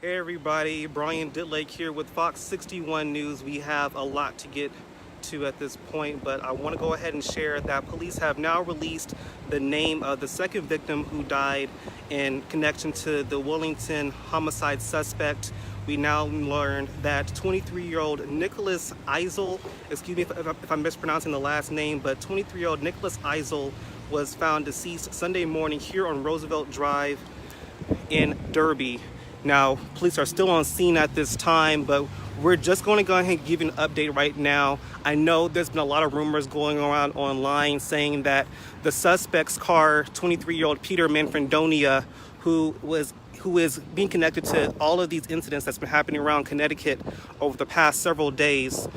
Hey everybody, Brian Ditlake here with Fox 61 News. We have a lot to get to at this point, but I want to go ahead and share that police have now released the name of the second victim who died in connection to the Wellington homicide suspect. We now learned that 23-year-old Nicholas Eisele, excuse me if I'm mispronouncing the last name, but 23-year-old Nicholas Eisele was found deceased Sunday morning here on Roosevelt Drive in Derby. Now, police are still on scene at this time, but we're just going to go ahead and give you an update right now. I know there's been a lot of rumors going around online saying that the suspect's car, 23-year-old Peter Manfredonia, who is being connected to all of these incidents that's been happening around Connecticut over the past several days,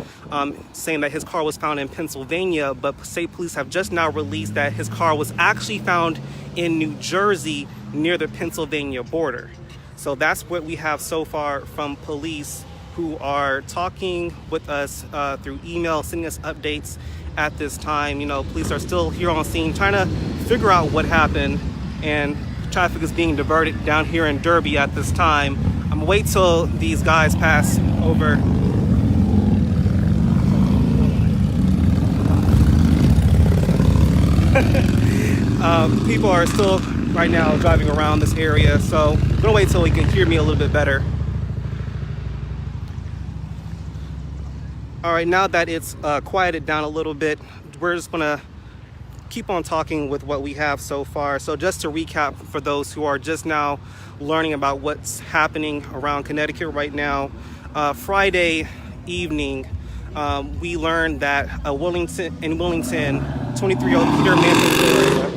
saying that his car was found in Pennsylvania, but state police have just now released that his car was actually found in New Jersey near the Pennsylvania border. So that's what we have so far from police, who are talking with us through email, sending us updates at this time. You know, police are still here on scene trying to figure out what happened, and traffic is being diverted down here in Derby at this time. I'm gonna wait till these guys pass over. People are still right now driving around this area, so I'm gonna wait till you can hear me a little bit better. All right, now that it's quieted down a little bit, we're just gonna keep on talking with what we have so far. So just to recap for those who are just now learning about what's happening around Connecticut right now, Friday evening, we learned that in Wellington, 23-year-old Peter Manfredonia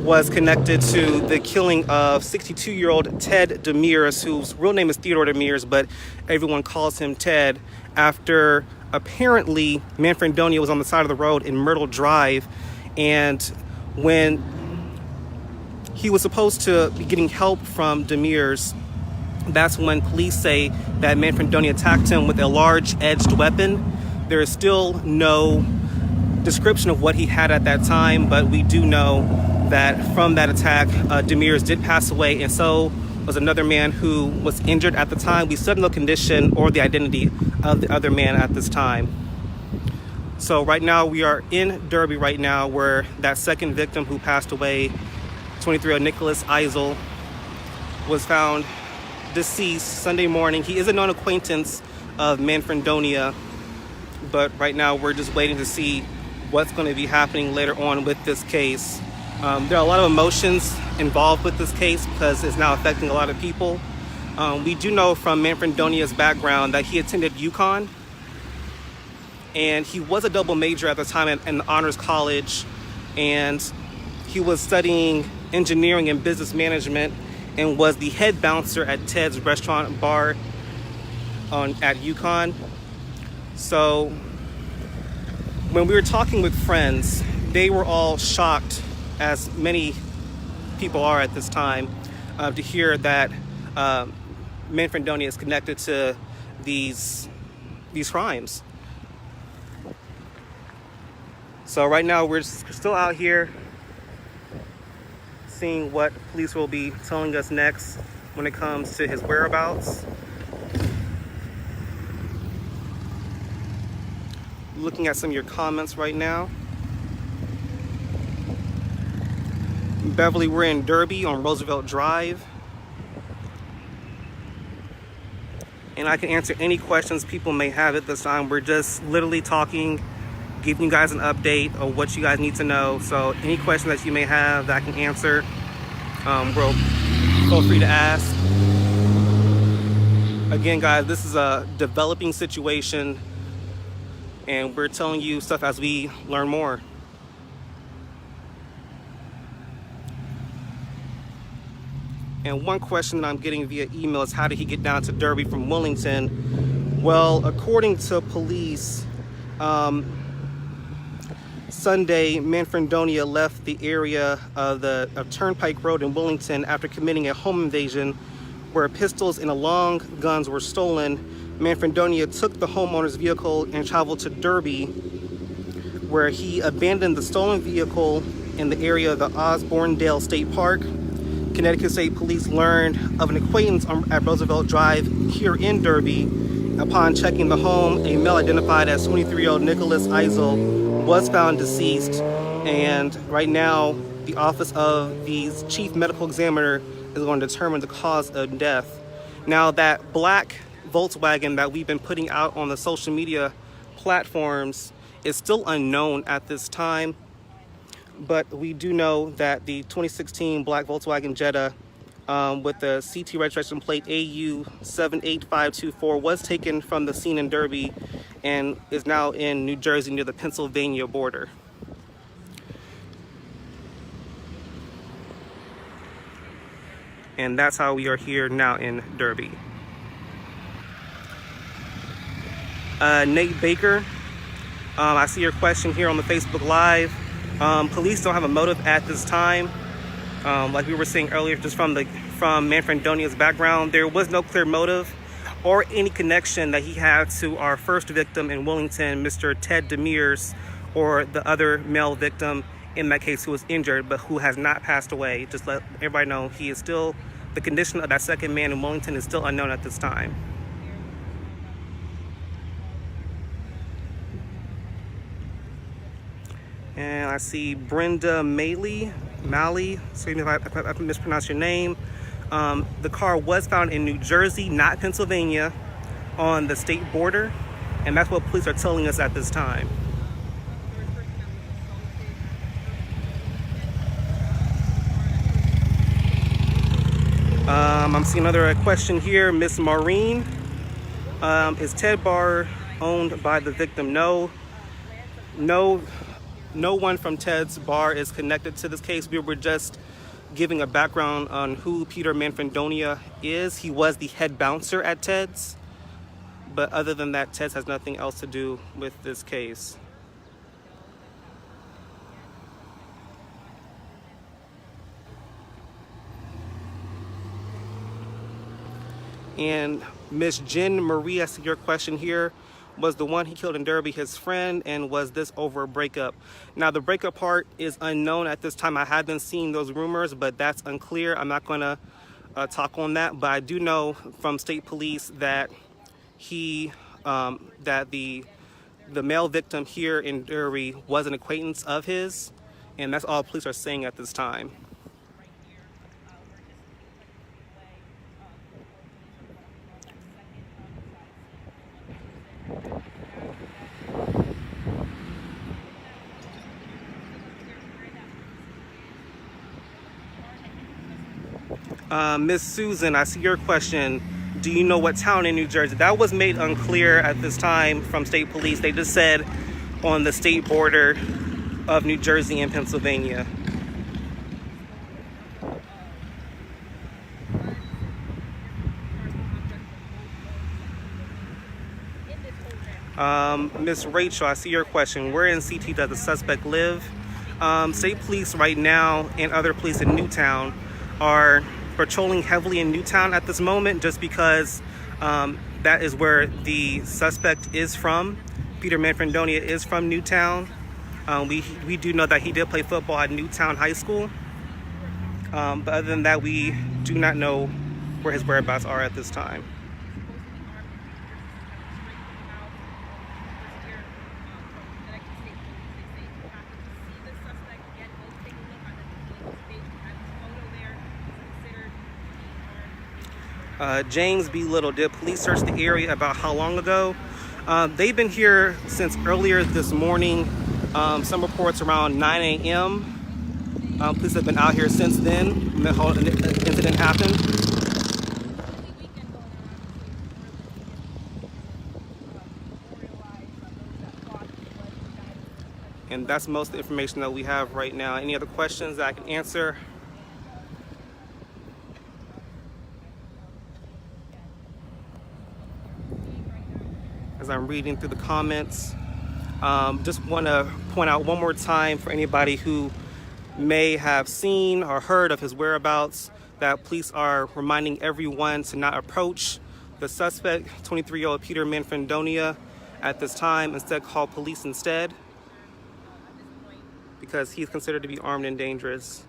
was connected to the killing of 62-year-old Ted Demers, whose real name is Theodore Demers, but everyone calls him Ted, after apparently Manfredonia was on the side of the road in Myrtle Drive, and when he was supposed to be getting help from Demers, that's when police say that Manfredonia attacked him with a large edged weapon. There is still no description of what he had at that time, but we do know that from that attack, Demers did pass away, and so was another man who was injured at the time. We still have no condition or the identity of the other man at this time. So right now we are in Derby right now, where that second victim who passed away, 23-year-old Nicholas Eisele, was found deceased Sunday morning. He is a known acquaintance of Manfredonia, but right now we're just waiting to see what's going to be happening later on with this case. There are a lot of emotions involved with this case because it's now affecting a lot of people. We do know from Manfredonia's background that he attended UConn, and he was a double major at the time in the honors college, and he was studying engineering and business management and was the head bouncer at Ted's restaurant bar at UConn. So when we were talking with friends, they were all shocked, as many people are at this time, to hear that Manfredonia is connected to these crimes. So right now we're still out here seeing what police will be telling us next when it comes to his whereabouts. Looking at some of your comments right now. Beverly, we're in Derby on Roosevelt Drive, and I can answer any questions people may have at this time. We're just literally talking, giving you guys an update of what you guys need to know. So any questions that you may have that I can answer, feel free to ask. Again, guys, this is a developing situation, and we're telling you stuff as we learn more. And one question that I'm getting via email is, how did he get down to Derby from Wellington? Well, according to police, Sunday, Manfredonia left the area of Turnpike Road in Wellington after committing a home invasion where pistols and long guns were stolen. Manfredonia took the homeowner's vehicle and traveled to Derby, where he abandoned the stolen vehicle in the area of the Osborndale State Park, Connecticut State Police learned of an acquaintance at Roosevelt Drive here in Derby. Upon checking the home, a male identified as 23-year-old Nicholas Eisele was found deceased, and right now the Office of the Chief Medical Examiner is going to determine the cause of death. Now, that black Volkswagen that we've been putting out on the social media platforms is still unknown at this time, but we do know that the 2016 black Volkswagen Jetta with the CT registration plate AU78524 was taken from the scene in Derby and is now in New Jersey near the Pennsylvania border. And that's how we are here now in Derby. Nate Baker, I see your question here on the Facebook Live. Police don't have a motive at this time. Like we were saying earlier, just from Manfredonia's background, there was no clear motive or any connection that he had to our first victim in Wellington, Mr. Ted Demers, or the other male victim in that case who was injured but who has not passed away. Just let everybody know he is still, the condition of that second man in Wellington is still unknown at this time. And I see Brenda Malley, excuse me if I mispronounce your name. The car was found in New Jersey, not Pennsylvania, on the state border, and that's what police are telling us at this time. I'm seeing another question here. Miss Maureen, is Ted Bar owned by the victim? No one from Ted's Bar is connected to this case. We were just giving a background on who Peter Manfredonia is. He was the head bouncer at Ted's, but other than that, Ted's has nothing else to do with this case. And Miss Jen Marie, I see your question here. Was the one he killed in Derby his friend, and was this over a breakup? Now, the breakup part is unknown at this time. I have been seeing those rumors, but that's unclear. I'm not going to talk on that, but I do know from state police that that the male victim here in Derby was an acquaintance of his, and that's all police are saying at this time. Miss Susan, I see your question. Do you know what town in New Jersey? That was made unclear at this time from state police. They just said on the state border of New Jersey and Pennsylvania. Miss Rachel, I see your question. Where in CT does the suspect live? State police right now and other police in Newtown are patrolling heavily in Newtown at this moment, just because that is where the suspect is from. Peter Manfredonia is from Newtown. We do know that he did play football at Newtown High School, but other than that, we do not know where his whereabouts are at this time. James B. Little, did police search the area about how long ago? They've been here since earlier this morning. Some reports around 9 a.m. Police have been out here since then when the whole incident happened. And that's most of the information that we have right now. Any other questions that I can answer? As I'm reading through the comments, just want to point out one more time for anybody who may have seen or heard of his whereabouts that police are reminding everyone to not approach the suspect, 23-year-old Peter Manfredonia, at this time. Instead, call police instead, because he's considered to be armed and dangerous.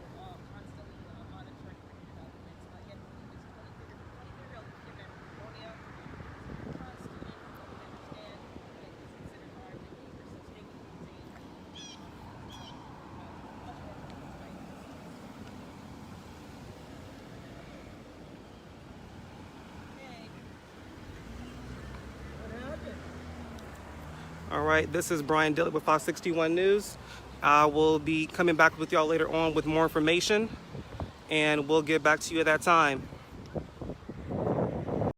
All right, this is Brian Dillard with Fox 61 News. I will be coming back with y'all later on with more information, and we'll get back to you at that time.